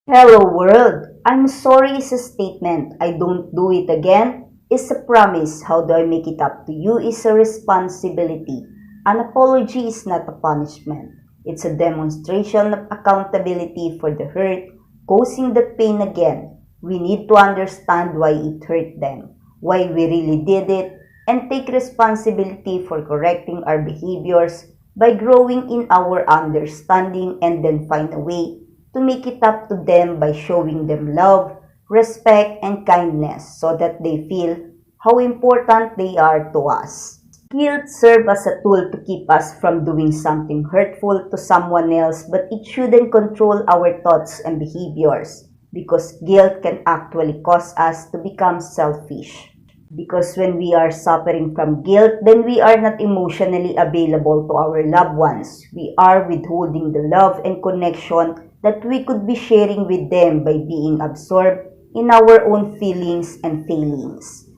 Hello world! I'm sorry is a statement. I don't do it again is a promise. How do I make it up to you is a responsibility. An apology is not a punishment. It's a demonstration of accountability for the hurt, causing that pain again. We need to understand why it hurt them, why we really did it, and take responsibility for correcting our behaviors by growing in our understanding and then find a way to make it up to them by showing them love, respect, and kindness so that they feel how important they are to us. Guilt serves as a tool to keep us from doing something hurtful to someone else, but it shouldn't control our thoughts and behaviors because guilt can actually cause us to become selfish. Because when we are suffering from guilt, then we are not emotionally available to our loved ones. We are withholding the love and connection that we could be sharing with them by being absorbed in our own feelings and failings.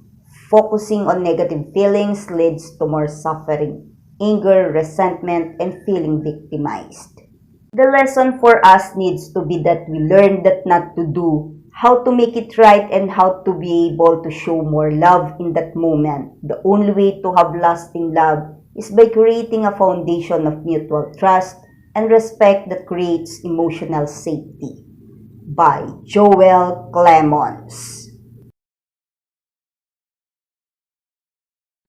Focusing on negative feelings leads to more suffering, anger, resentment, and feeling victimized. The lesson for us needs to be that we learn that not to do, how to make it right, and how to be able to show more love in that moment. The only way to have lasting love is by creating a foundation of mutual trust and respect that creates emotional safety. By Joel Clemons.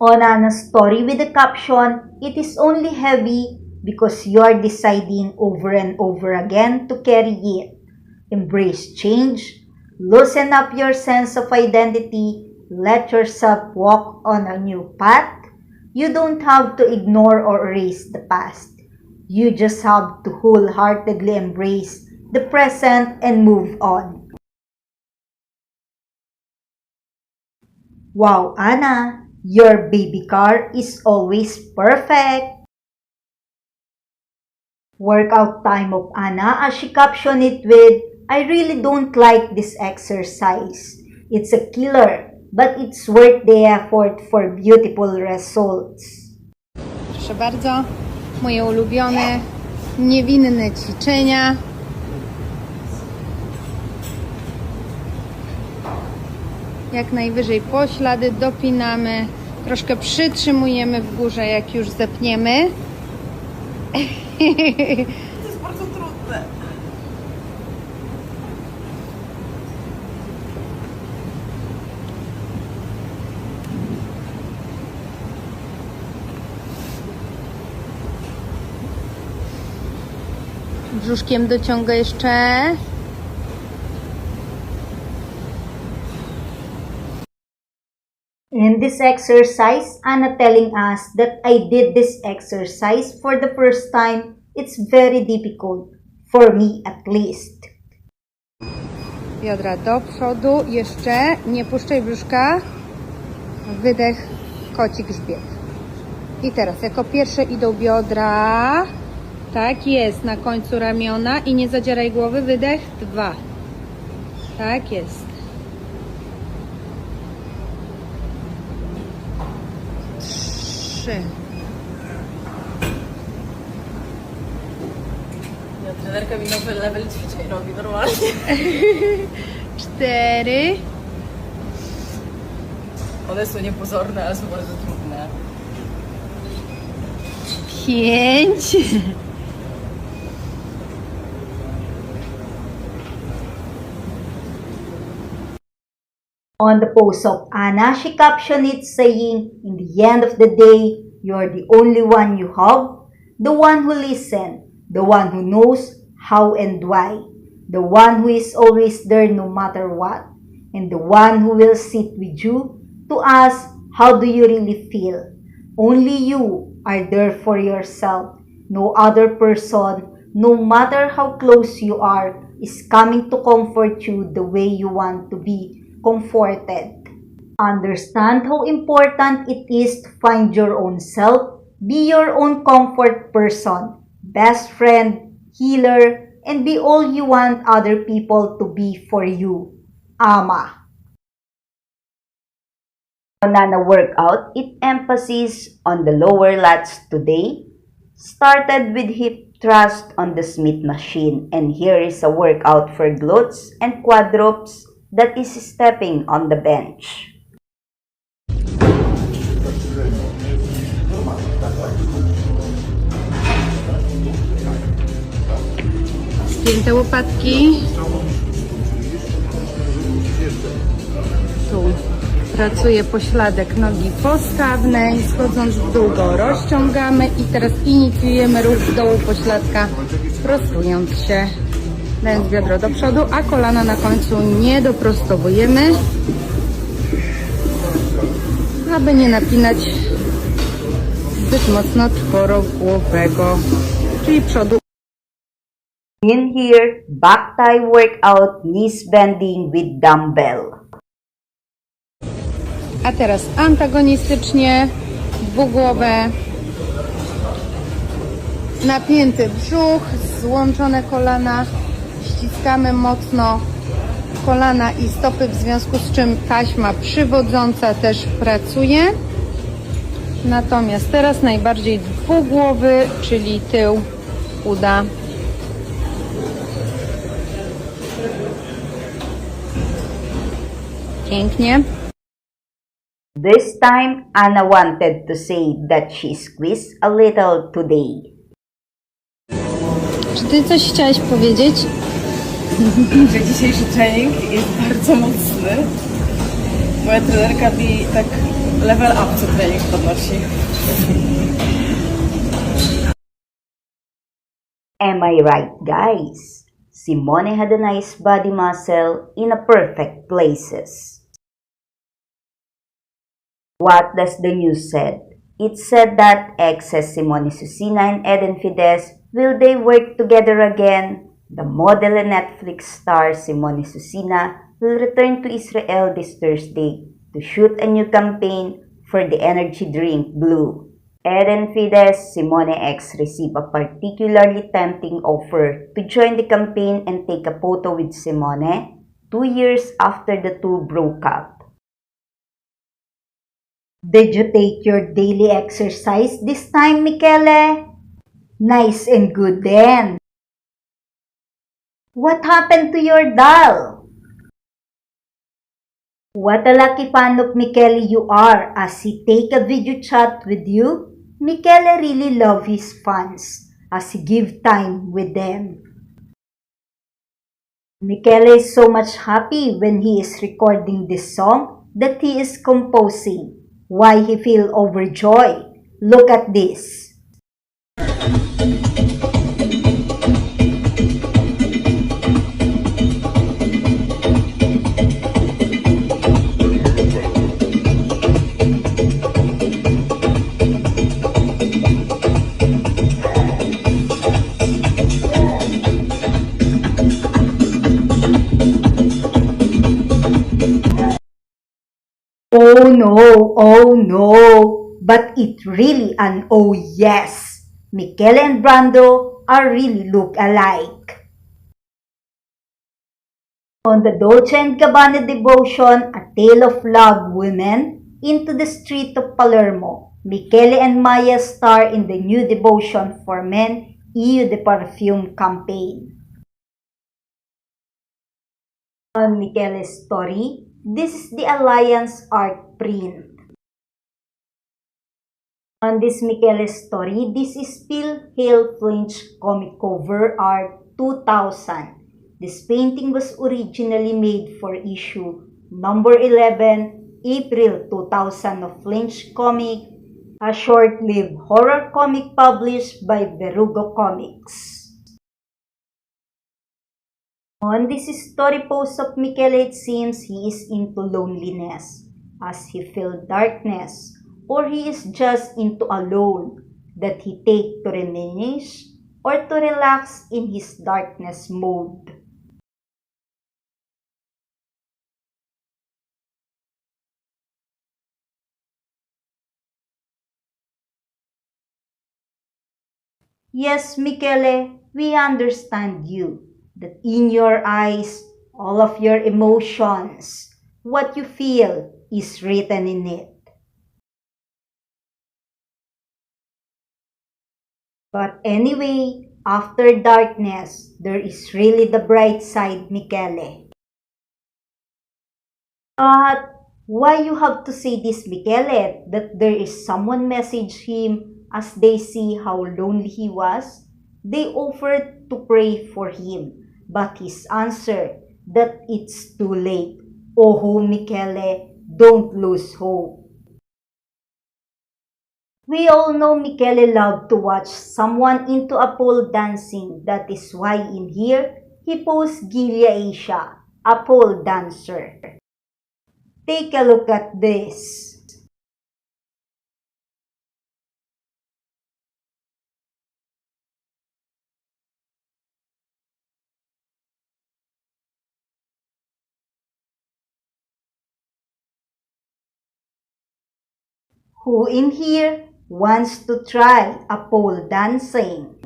On Anna's story with the caption, "It is only heavy because you are deciding over and over again to carry it. Embrace change, loosen up your sense of identity, let yourself walk on a new path. You don't have to ignore or erase the past. You just have to wholeheartedly embrace the present and move on." Wow, Anna, your baby car is always perfect. Workout time of Anna as she captioned it with, "I really don't like this exercise. It's a killer, but it's worth the effort for beautiful results." Proszę bardzo, moje ulubione, niewinne ćwiczenia. Jak najwyżej poślady dopinamy, troszkę przytrzymujemy w górze, jak już zepniemy. To jest bardzo trudne. Brzuszkiem dociąga jeszcze. In this exercise, Anna telling us that I did this exercise for the first time. It's very difficult, for me at least. Biodra do przodu, jeszcze nie puszczaj brzuszka. Wydech, koci grzbiet. I teraz jako pierwsze idą biodra. Tak jest, na końcu ramiona i nie zadzieraj głowy. Wydech, 2. Tak jest. 3. Trenerka mi nowy level ćwiczeń robi normalnie. 4. One są niepozorne, ale są bardzo trudne. 5. On the post of Anna, she captioned it saying, "In the end of the day, you're the only one you have, the one who listens, the one who knows how and why, the one who is always there no matter what, and the one who will sit with you to ask, how do you really feel? Only you are there for yourself. No other person, no matter how close you are, is coming to comfort you the way you want to be comforted." Understand how important it is to find your own self, be your own comfort person, best friend, healer, and be all you want other people to be for you. Ama. Banana workout, it emphasis on the lower lats today. Started with hip thrust on the Smith machine, and here is a workout for glutes and quadriceps that is stepping on the bench. Spięte łopatki. Tu pracuje pośladek nogi postawnej. Schodząc w dół go rozciągamy i teraz inicjujemy ruch z dołu pośladka, prostując się, dając biodro do przodu, a kolana na końcu nie doprostowujemy, aby nie napinać zbyt mocno czworogłowego, czyli przodu. In here, back thigh workout, knees bending with dumbbell. A teraz antagonistycznie, dwugłowe, napięty brzuch, złączone kolana, ściskamy mocno kolana i stopy, w związku z czym taśma przywodząca też pracuje. Natomiast teraz najbardziej dwugłowy, czyli tył, uda. Pięknie. This time, Anna wanted to say that she squeezed a little today. Czy ty coś chciałaś powiedzieć? Że dzisiejszy trening jest bardzo mocny. Moja trenerka mi tak level up co trening podnosi. Am I right, guys? Simone had a nice body muscle in a perfect places. What does the news said? It said that ex Simone Susina and Eden Fides, will they work together again? The model and Netflix star Simone Susina will return to Israel this Thursday to shoot a new campaign for the energy drink Blue. Eden Fides, Simone X received a particularly tempting offer to join the campaign and take a photo with Simone 2 years after the two broke up. Did you take your daily exercise this time, Michele? Nice and good then. What happened to your doll? What a lucky fan of Michele you are as he take a video chat with you. Michele really love his fans as he give time with them. Michele is so much happy when he is recording this song that he is composing. Why he feel overjoyed? Look at this. Oh no, but it really an oh yes. Michele and Brando are really look alike. On the Dolce & Gabbana devotion, A Tale of Love Women, into the street of Palermo, Michele and Maya star in the new devotion for men, Eau de Perfume campaign. On Michele's story, this is the Alliance art print. On this Michele story, this is Phil Hale Flinch comic cover art 2000. This painting was originally made for issue number 11, April 2000 of Flinch Comic, a short-lived horror comic published by Verrugo Comics. On this story post of Michele, it seems he is into loneliness, as he feels darkness, or he is just into alone, that he take to reminisce or to relax in his darkness mode. Yes, Michele, we understand you. That in your eyes, all of your emotions, what you feel is written in it. But anyway, After darkness, there is really the bright side, Michele. But why you have to say this, Michele, that there is someone message him as they see how lonely he was? They offered to pray for him, but his answer that it's too late. Oh, Michele, don't lose hope. We all know Michele loved to watch someone into a pole dancing. That is why in here, he posts Gilia Asia, a pole dancer. Take a look at this. Who in here wants to try a pole dancing?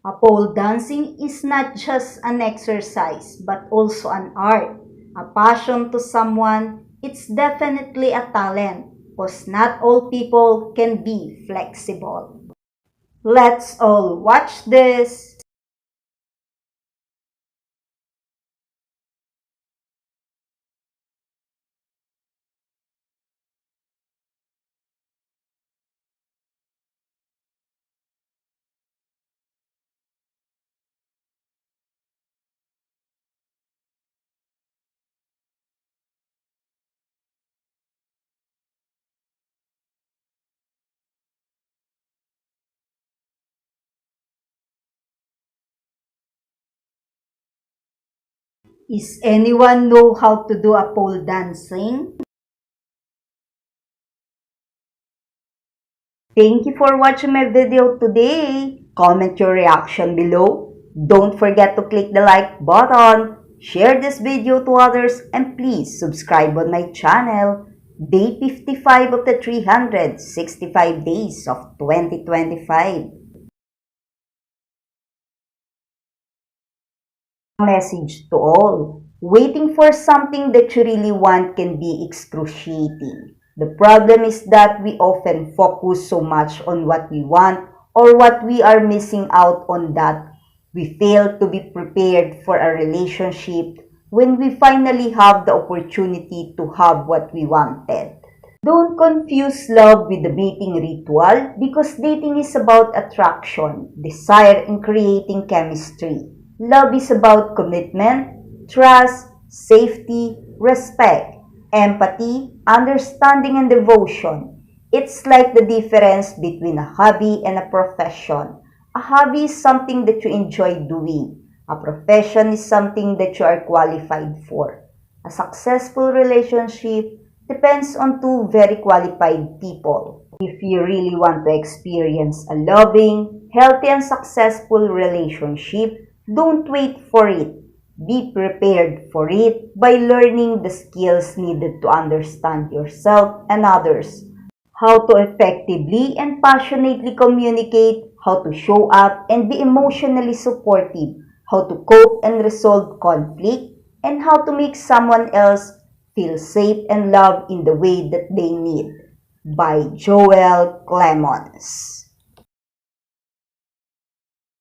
A pole dancing is not just an exercise but also an art, a passion to someone. It's definitely a talent because not all people can be flexible. Let's all watch this. Is anyone know how to do a pole dancing? Thank you for watching my video today. Comment your reaction below. Don't forget to click the like button, share this video to others, and please subscribe on my channel. Day 55 of the 365 days of 2025. Message to all. Waiting for something that you really want can be excruciating. The problem is that we often focus so much on what we want or what we are missing out on that we fail to be prepared for a relationship when we finally have the opportunity to have what we wanted. Don't confuse love with the mating ritual because dating is about attraction, desire, and creating chemistry. Love is about commitment, trust, safety, respect, empathy, understanding, and devotion. It's like the difference between a hobby and a profession. A hobby is something that you enjoy doing. A profession is something that you are qualified for. A successful relationship depends on two very qualified people. If you really want to experience a loving, healthy, and successful relationship, don't wait for it. Be prepared for it by learning the skills needed to understand yourself and others, how to effectively and passionately communicate, how to show up and be emotionally supportive, how to cope and resolve conflict, and how to make someone else feel safe and loved in the way that they need. By Joel Clemons.